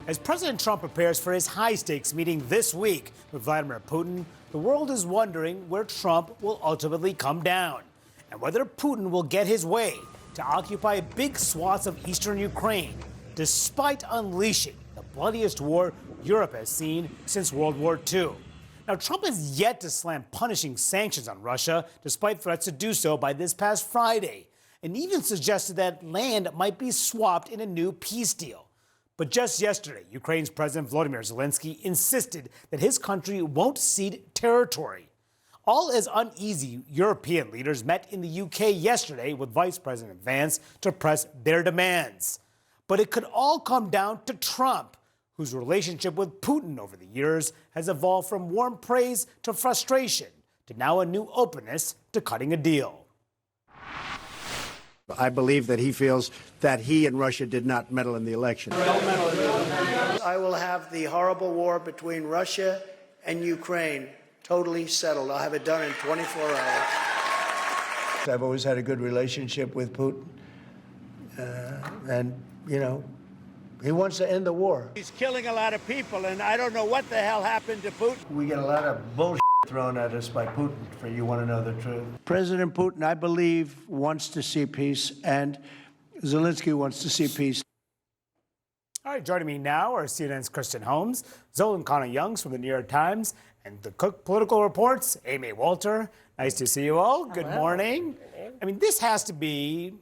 As President Trump prepares for his high-stakes meeting this week with Vladimir Putin, the world is wondering where Trump will ultimately come down and whether Putin will get his way to occupy big swaths of eastern Ukraine, despite unleashing the bloodiest war Europe has seen since World War II. Now, Trump has yet to slam punishing sanctions on Russia, despite threats to do so by this past Friday, and even suggested that land might be swapped in a new peace deal. But just yesterday, Ukraine's President Volodymyr Zelensky insisted that his country won't cede territory. All as uneasy European leaders met in the UK yesterday with Vice President Vance to press their demands. But it could all come down to Trump, whose relationship with Putin over the years has evolved from warm praise to frustration to now a new openness to cutting a deal. I believe that he feels that he and Russia did not meddle in the election. I will have the horrible war between Russia and Ukraine totally settled. I'll have it done in 24 hours. I've always had a good relationship with Putin. And, you know, he wants to end the war. He's killing a lot of people, and I don't know what the hell happened to Putin. We get a lot of bullshit thrown at us by Putin, for you want to know the truth. President Putin, I believe, wants to see peace, and Zelensky wants to see peace. All right, joining me now are CNN's Kristen Holmes, Zoe and Connor Youngs from the New York Times, and the Cook Political Report's Amy Walter. Nice to see you all. Hello. Good morning. I mean, this has to be,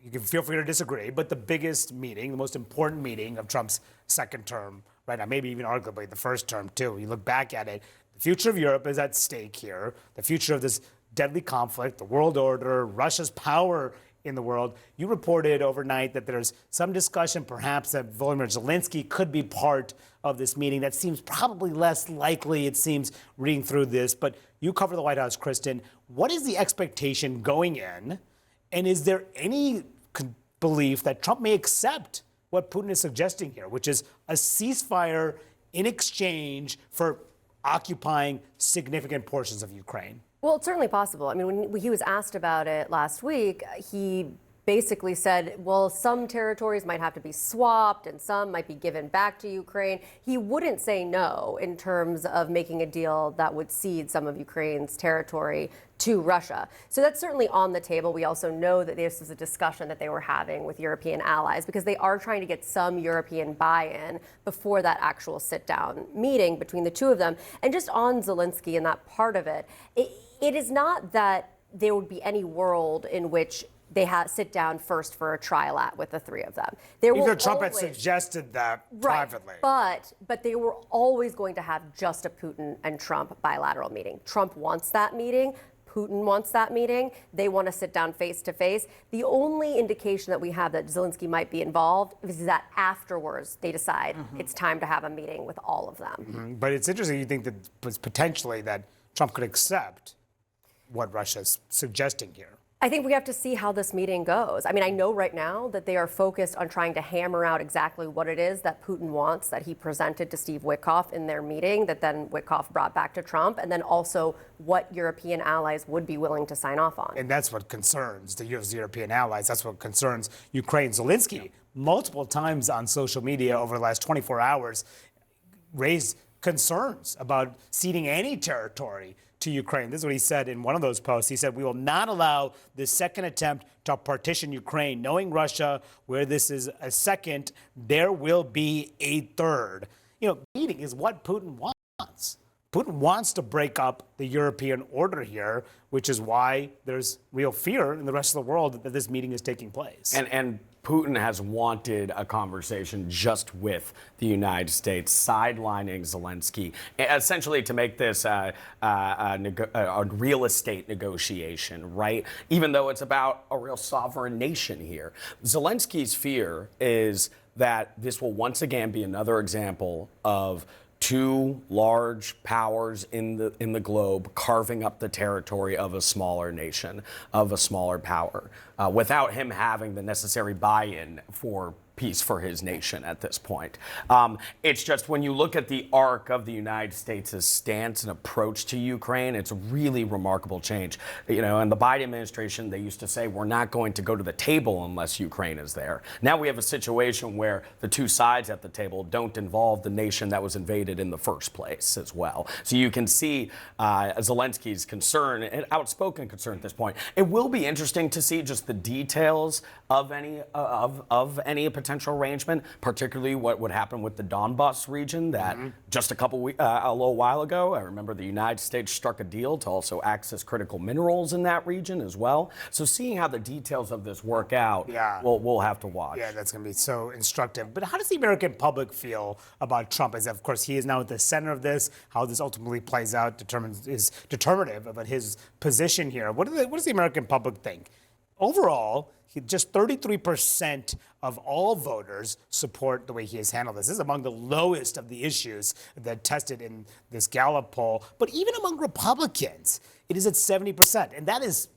you can feel free to disagree, but the biggest meeting, the most important meeting of Trump's second term right now, maybe even arguably the first term too. You look back at it, the future of Europe is at stake here. The future of this deadly conflict, the world order, Russia's power in the world. You reported overnight that there's some discussion perhaps that Volodymyr Zelensky could be part of this meeting. That seems probably less likely, it seems, reading through this. But you cover the White House, Kristen. What is the expectation going in? And is there any belief that Trump may accept what Putin is suggesting here, which is a ceasefire in exchange for occupying significant portions of Ukraine? Well, it's certainly possible. I mean, when he was asked about it last week, he basically said, well, some territories might have to be swapped and some might be given back to Ukraine. He wouldn't say no in terms of making a deal that would cede some of Ukraine's territory to Russia. So that's certainly on the table. We also know that this is a discussion that they were having with European allies because they are trying to get some European buy-in before that actual sit-down meeting between the two of them. And just on Zelensky and that part of it, it is not that there would be any world in which they sit down first for a trial with the three of them. Even Trump had suggested that privately. But they were always going to have just a Putin and Trump bilateral meeting. Trump wants that meeting. Putin wants that meeting. They want to sit down face to face. The only indication that we have that Zelensky might be involved is that afterwards they decide it's time to have a meeting with all of them. But it's interesting you think that potentially that Trump could accept what Russia's suggesting here. I think we have to see how this meeting goes. I mean, I know right now that they are focused on trying to hammer out exactly what it is that Putin wants, that he presented to Steve Witkoff in their meeting, that then Witkoff brought back to Trump, and then also what European allies would be willing to sign off on. And that's what concerns the European allies. That's what concerns Ukraine. Zelensky, multiple times on social media over the last 24 hours, raised concerns about ceding any territory to Ukraine. This is what he said in one of those posts. He said, "We will not allow this second attempt to partition Ukraine. Knowing Russia, where this is a second, there will be a third." You know, meeting is what Putin wants. Putin wants to break up the European order here, which is why there's real fear in the rest of the world that this meeting is taking place. And Putin has wanted a conversation just with the United States, sidelining Zelensky, essentially to make this a real estate negotiation, right? Even though it's about a real sovereign nation here. Zelensky's fear is that this will once again be another example of two large powers in the globe carving up the territory of a smaller nation, of a smaller power, without him having the necessary buy-in for peace for his nation at this point. It's just when you look at the arc of the United States' stance and approach to Ukraine, it's a really remarkable change. You know, in the Biden administration, they used to say, we're not going to go to the table unless Ukraine is there. Now we have a situation where the two sides at the table don't involve the nation that was invaded in the first place as well. So you can see Zelensky's concern, an outspoken concern at this point. It will be interesting to see just the details of any potential arrangement, particularly what would happen with the Donbas region that just a little while ago, I remember the United States struck a deal to also access critical minerals in that region as well. So seeing how the details of this work out, we'll have to watch. Yeah, that's going to be so instructive. But how does the American public feel about Trump? As of course he is now at the center of this. How this ultimately plays out is determinative about his position here. What does the American public think? Overall, just 33% of all voters support the way he has handled this. This is among the lowest of the issues that tested in this Gallup poll. But even among Republicans, it is at 70%. And that is,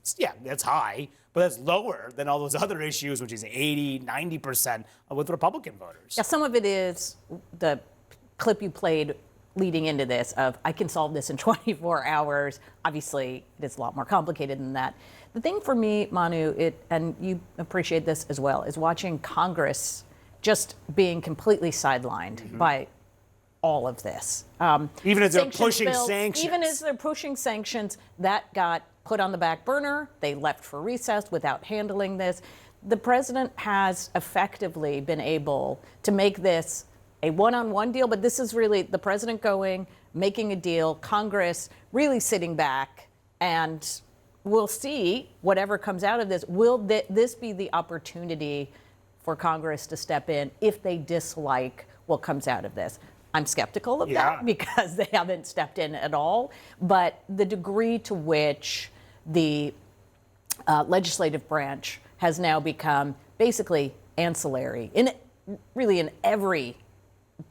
that's high, but that's lower than all those other issues, which is 80, 90% with Republican voters. Yeah, some of it is the clip you played leading into this of, I can solve this in 24 hours. Obviously, it's a lot more complicated than that. The thing for me, Manu, and you appreciate this as well, is watching Congress just being completely sidelined by all of this. Even as they're pushing sanctions. Even as they're pushing sanctions, that got put on the back burner. They left for recess without handling this. The president has effectively been able to make this a one-on-one deal, but this is really the president going, making a deal, Congress really sitting back, and we'll see whatever comes out of this. Will this be the opportunity for Congress to step in if they dislike what comes out of this? I'm skeptical of that because they haven't stepped in at all. But the degree to which the legislative branch has now become basically ancillary in every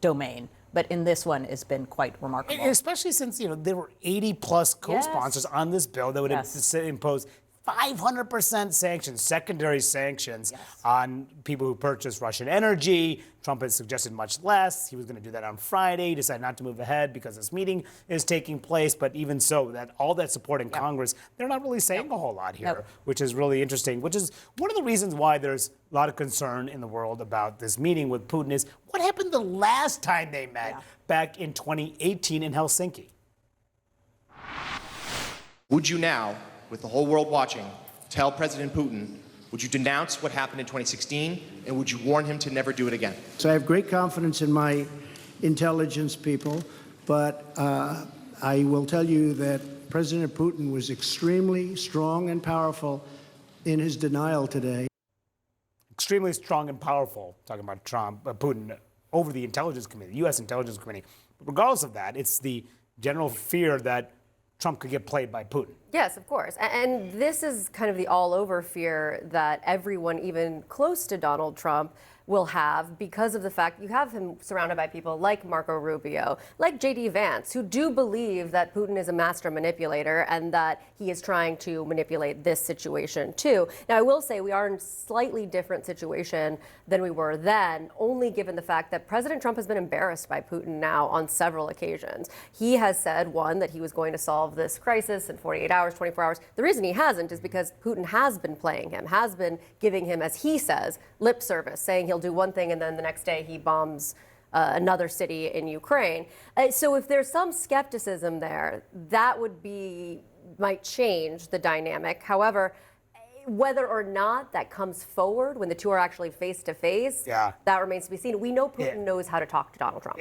domain, but in this one has been quite remarkable. Especially since, there were 80 plus co-sponsors on this bill that would impose 500% sanctions, secondary sanctions on people who purchase Russian energy. Trump has suggested much less. He was going to do that on Friday. He decided not to move ahead because this meeting is taking place. But even so, that all that support in Congress, they're not really saying a whole lot here, which is really interesting, which is one of the reasons why there's a lot of concern in the world about this meeting with Putin is what happened the last time they met back in 2018 in Helsinki. Would you now, with the whole world watching, tell President Putin, would you denounce what happened in 2016, and would you warn him to never do it again? So I have great confidence in my intelligence people, but I will tell you that President Putin was extremely strong and powerful in his denial today. Extremely strong and powerful, talking about Putin, over the Intelligence Committee, the U.S. Intelligence Committee. But regardless of that, it's the general fear that Trump could get played by Putin. Yes, of course. And this is kind of the all-over fear that everyone, even close to Donald Trump, will have because of the fact you have him surrounded by people like Marco Rubio, like J.D. Vance, who do believe that Putin is a master manipulator and that he is trying to manipulate this situation too. Now, I will say we are in a slightly different situation than we were then, only given the fact that President Trump has been embarrassed by Putin now on several occasions. He has said, one, that he was going to solve this crisis in 48 hours, 24 hours. The reason he hasn't is because Putin has been playing him, has been giving him, as he says, lip service, saying he'll do one thing and then the next day he bombs another city in Ukraine. So if there's some skepticism there, that might change the dynamic. However, whether or not that comes forward when the two are actually face to face, that remains to be seen. We know Putin knows how to talk to Donald Trump.